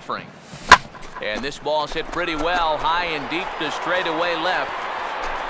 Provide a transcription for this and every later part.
offering. And this ball's hit pretty well, high and deep to straightaway left.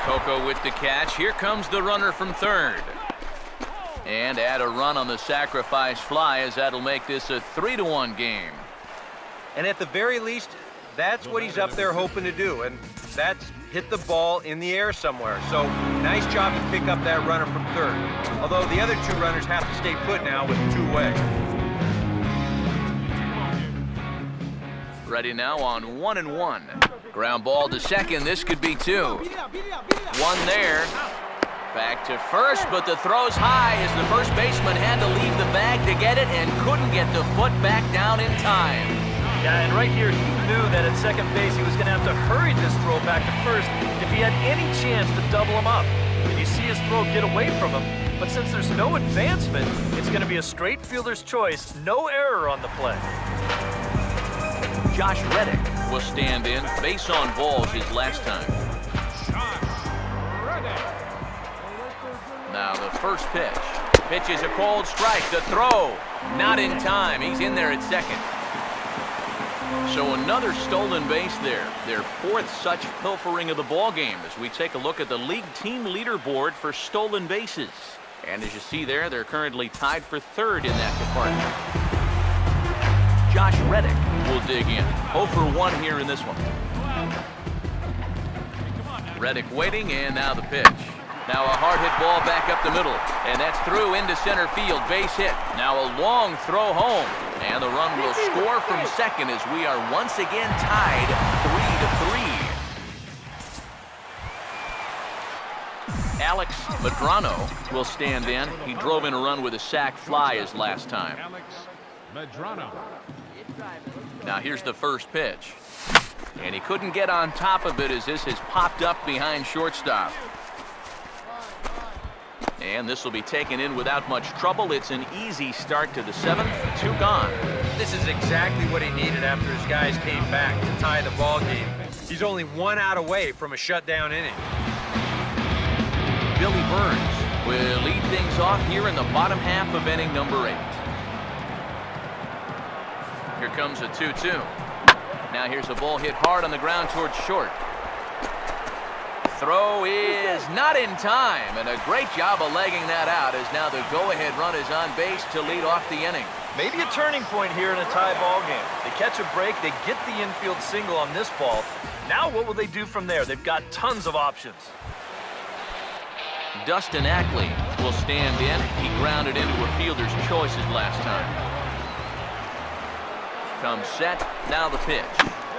Coco with the catch. Here comes the runner from third. And add a run on the sacrifice fly, as that'll make this a 3-1 game. And at the very least, that's what he's up there hoping to do, and that's hit the ball in the air somewhere. So nice job to pick up that runner from third. Although the other two runners have to stay put now with 2-way. Ready now on 1-1. Ground ball to second. This could be 2. One there. Back to first, but the throw's high as the first baseman had to leave the bag to get it and couldn't get the foot back down in time. Yeah, and right here he knew that at second base he was going to have to hurry this throw back to first if he had any chance to double him up. And you see his throw get away from him, but since there's no advancement, it's going to be a straight fielder's choice, no error on the play. Josh Reddick will stand in. Base on balls his last time. Now the first pitch. Pitch is a cold strike. The throw, not in time. He's in there at second. So another stolen base there. Their 4th such pilfering of the ball game as we take a look at the league team leaderboard for stolen bases. And as you see there, they're currently tied for 3rd in that department. Josh Reddick will dig in. 0 for 1 here in this one. Reddick waiting, and now the pitch. Now a hard hit ball back up the middle, and that's through into center field. Base hit. Now a long throw home, and the run will score from second as we are once again tied 3-3. Alex Medrano will stand in. He drove in a run with a sac fly his last time. Now here's the first pitch, and he couldn't get on top of it as this has popped up behind shortstop. And this will be taken in without much trouble. It's an easy start to the 7th. 2 gone. This is exactly what he needed after his guys came back to tie the ball game. He's only 1 out away from a shutdown inning. Billy Burns will lead things off here in the bottom half of inning number 8. Here comes a 2-2. Now here's a ball hit hard on the ground towards short. Throw is not in time, and a great job of legging that out as now the go-ahead run is on base to lead off the inning. Maybe a turning point here in a tie ball game. They catch a break, they get the infield single on this ball. Now what will they do from there? They've got tons of options. Dustin Ackley will stand in. He grounded into a fielder's choice his last time. Comes set, now the pitch.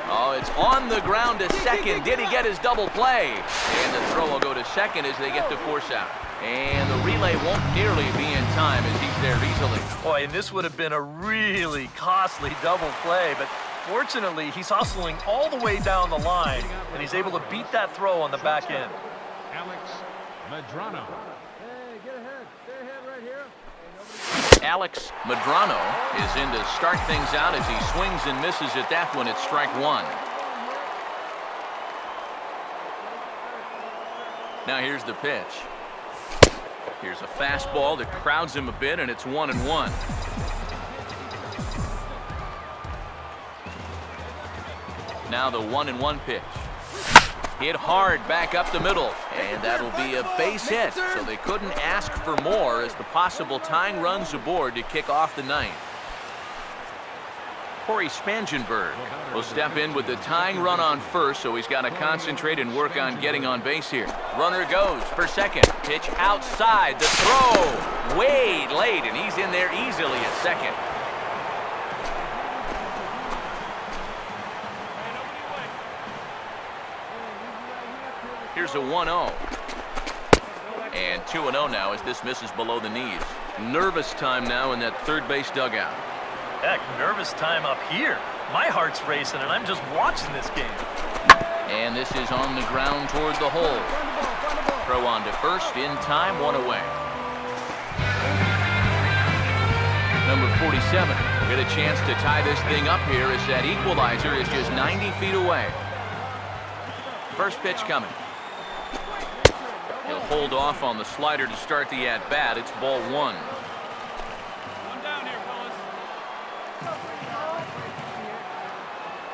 Oh, it's on the ground to second. Did he get his double play? And the throw will go to second as they get the force out. And the relay won't nearly be in time as he's there easily. Boy, and this would have been a really costly double play, but fortunately he's hustling all the way down the line, and he's able to beat that throw on the back end. Alex Medrano. Alex Medrano is in to start things out as he swings and misses at that one at strike 1. Now here's the pitch. Here's a fastball that crowds him a bit, and it's 1-1. Now the 1-1 pitch. Hit hard back up the middle, and that'll be a base hit, so they couldn't ask for more as the possible tying runs aboard to kick off the 9th. Corey Spangenberg will step in with the tying run on first, so he's got to concentrate and work on getting on base here. Runner goes for second. Pitch outside. The throw way late, and he's in there easily at second. Here's a 1-0. And 2-0 now as this misses below the knees. Nervous time now in that third base dugout. Heck, nervous time up here. My heart's racing, and I'm just watching this game. And this is on the ground toward the hole. Throw on to first, in time, 1 away. Number 47 will get a chance to tie this thing up here as that equalizer is just 90 feet away. First pitch coming. He'll hold off on the slider to start the at-bat. It's ball 1.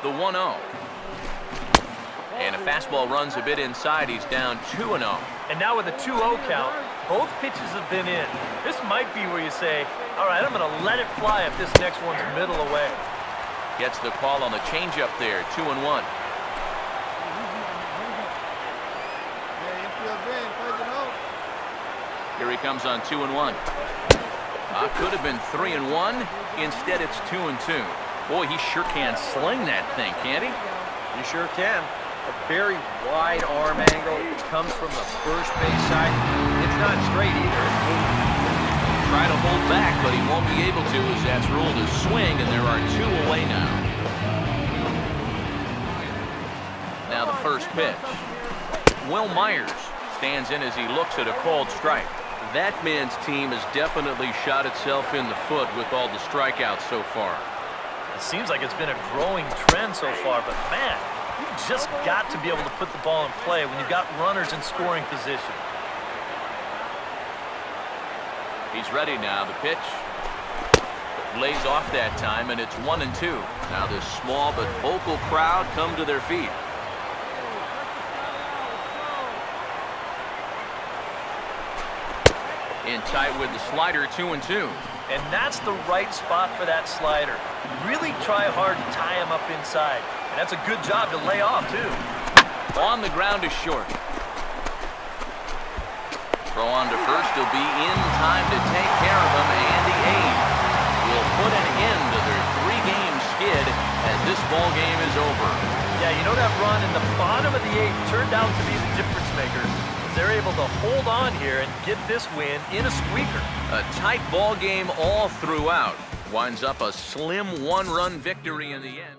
The 1-0. And a fastball runs a bit inside. He's down 2-0. And now with a 2-0 count, both pitches have been in. This might be where you say, all right, I'm going to let it fly if this next one's middle away. Gets the call on the changeup there, 2-1. Here he comes on 2-1. Could have been 3-1. Instead, it's 2-2. Boy, he sure can sling that thing, can't he? You sure can. A very wide arm angle. It comes from the first base side. It's not straight either. Try to hold back, but he won't be able to as that's ruled a swing, and there are 2 away now. Now the first pitch. Will Myers stands in as he looks at a called strike. That man's team has definitely shot itself in the foot with all the strikeouts so far. It seems like it's been a growing trend so far, but man, you've just got to be able to put the ball in play when you've got runners in scoring position. He's ready now. The pitch lays off that time, and it's 1-2. Now this small but vocal crowd come to their feet. In tight with the slider, 2-2. And that's the right spot for that slider. Really try hard to tie him up inside. And that's a good job to lay off, too. On the ground is short. Throw on to first. He'll be in time to take care of him, and the A's will put an end to their 3-game skid as this ball game is over. Yeah, you know that run in the bottom of the 8th turned out to be the difference maker. They're able to hold on here and get this win in a squeaker. A tight ball game all throughout. Winds up a slim 1-run victory in the end.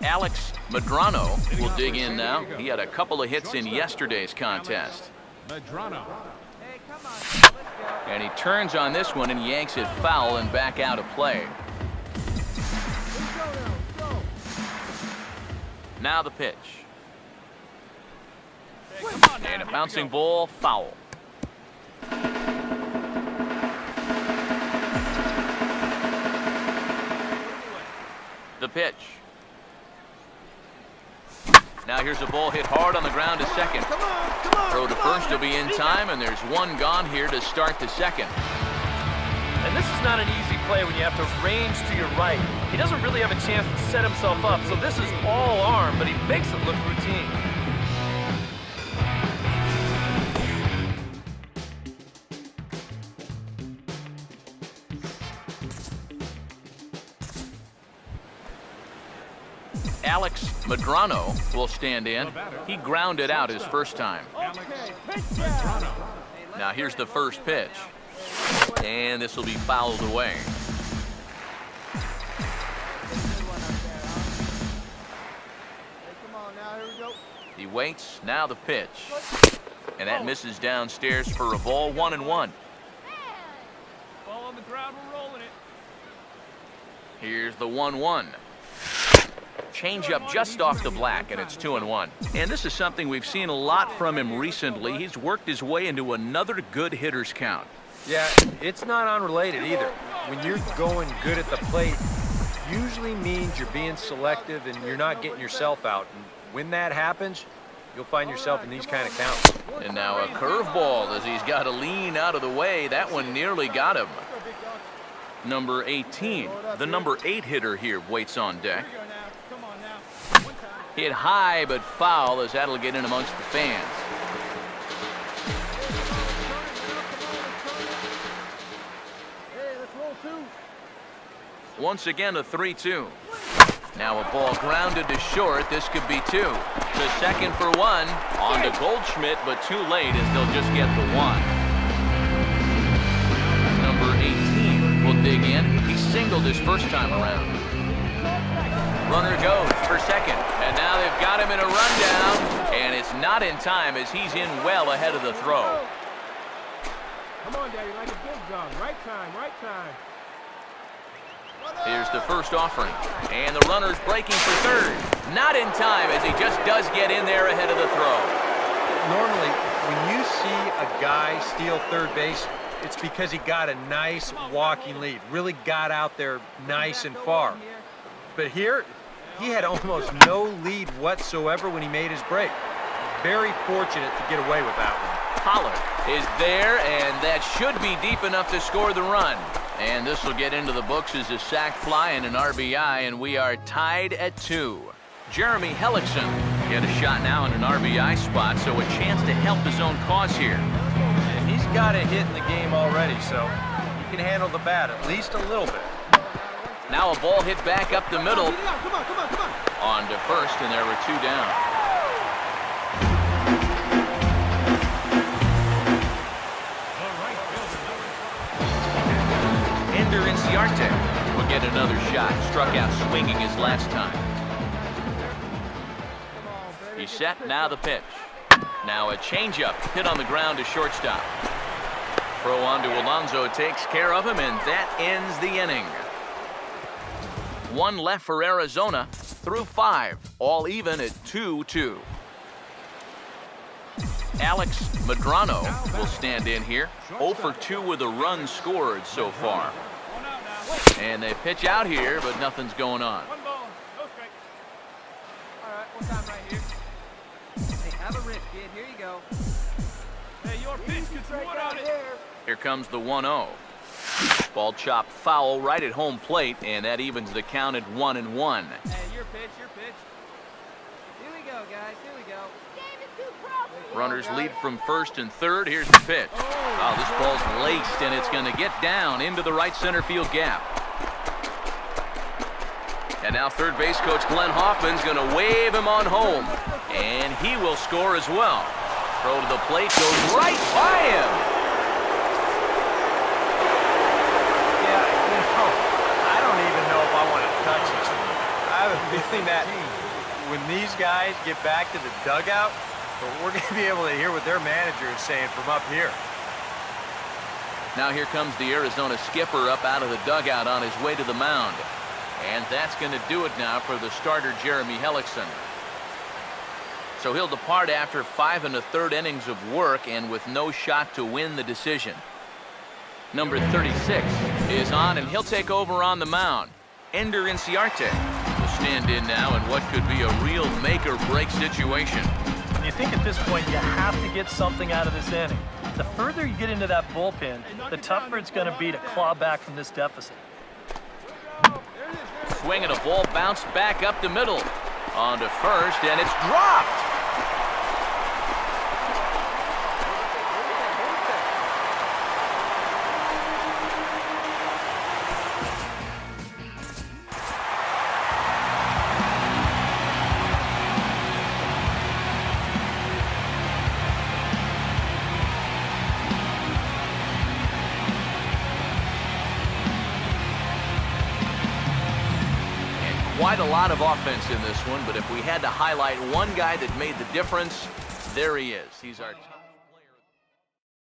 Alex Medrano will dig in now. He had a couple of hits in yesterday's contest. Medrano. And he turns on this one and yanks it foul and back out of play. Now the pitch. And a bouncing ball, foul. The pitch. Now here's a ball hit hard on the ground to second. Throw to first will be in time, and there's one gone here to start the second. And this is not an easy play when you have to range to your right. He doesn't really have a chance to set himself up, so this is all arm, but he makes it look routine. Alex Medrano will stand in. He grounded out his first time. Now here's the first pitch. And this will be fouled away. He waits. Now the pitch. And that misses downstairs for a ball, 1-1. Ball on the ground, we're rolling it. Here's the 1-1. Change up just off the black, and it's 2-1. And this is something we've seen a lot from him recently. He's worked his way into another good hitter's count. Yeah, it's not unrelated either. When you're going good at the plate, usually means you're being selective and you're not getting yourself out. And when that happens, you'll find yourself in these kind of counts. And now a curveball as he's got to lean out of the way. That one nearly got him. Number 18, the number 8 hitter here, waits on deck. Hit high but foul as that'll get in amongst the fans. Once again, a 3-2. Now a ball grounded to short. This could be 2. To second for 1. On to Goldschmidt, but too late as they'll just get the 1. Number 18 will dig in. He singled his first time around. Runner goes for second. And now they've got him in a rundown. And it's not in time as he's in well ahead of the throw. Come on, Daddy, like a big dog. Right time, right time. Here's the first offering, and the runner's breaking for third. Not in time as he just does get in there ahead of the throw. Normally, when you see a guy steal third base, it's because he got a nice walking lead, really got out there nice and far. But here, he had almost no lead whatsoever when he made his break. Very fortunate to get away with that one. Pollard is there, and that should be deep enough to score the run. And this will get into the books as a sac fly and an RBI, and we are tied at 2. Jeremy Hellickson get a shot now in an RBI spot, so a chance to help his own cause here. And he's got a hit in the game already, so he can handle the bat at least a little bit. Now a ball hit back up the middle. Come on. On to first, and there were 2 down. Inciarte will get another shot. Struck out swinging his last time. He's set. Now the pitch. Now a changeup hit on the ground to shortstop. Throw on to Alonso takes care of him, and that ends the inning. 1 left for Arizona through 5. All even at 2-2. Alex Medrano will stand in here. 0 for 2 with a run scored so far. And they pitch out here, but nothing's going on. One ball, go straight. All right, one time right here. Hey, have a rip, kid. Here you go. Hey, your pitch gets one out here. Here comes the 1-0. Ball chopped foul right at home plate, and that evens the count at 1-1. Hey, your pitch, your pitch. Here we go, guys. Here we go. Runners lead from first and third. Here's the pitch. Oh, this ball's laced, and it's going to get down into the right center field gap. And now third base coach Glenn Hoffman's going to wave him on home. And he will score as well. Throw to the plate goes right by him. Yeah, I don't even know if I want to touch this one. I have a feeling that when these guys get back to the dugout, we're going to be able to hear what their manager is saying from up here. Now here comes the Arizona skipper up out of the dugout on his way to the mound. And that's going to do it now for the starter, Jeremy Hellickson. So he'll depart after 5 1/3 innings of work and with no shot to win the decision. Number 36 is on, and he'll take over on the mound. Ender Inciarte will stand in now in what could be a real make-or-break situation. You think at this point you have to get something out of this inning. The further you get into that bullpen, the tougher it's going to be to claw back from this deficit. Swing and a ball bounced back up the middle. On to first, and it's dropped. Quite a lot of offense in this one, but if we had to highlight one guy that made the difference, there he is. He's our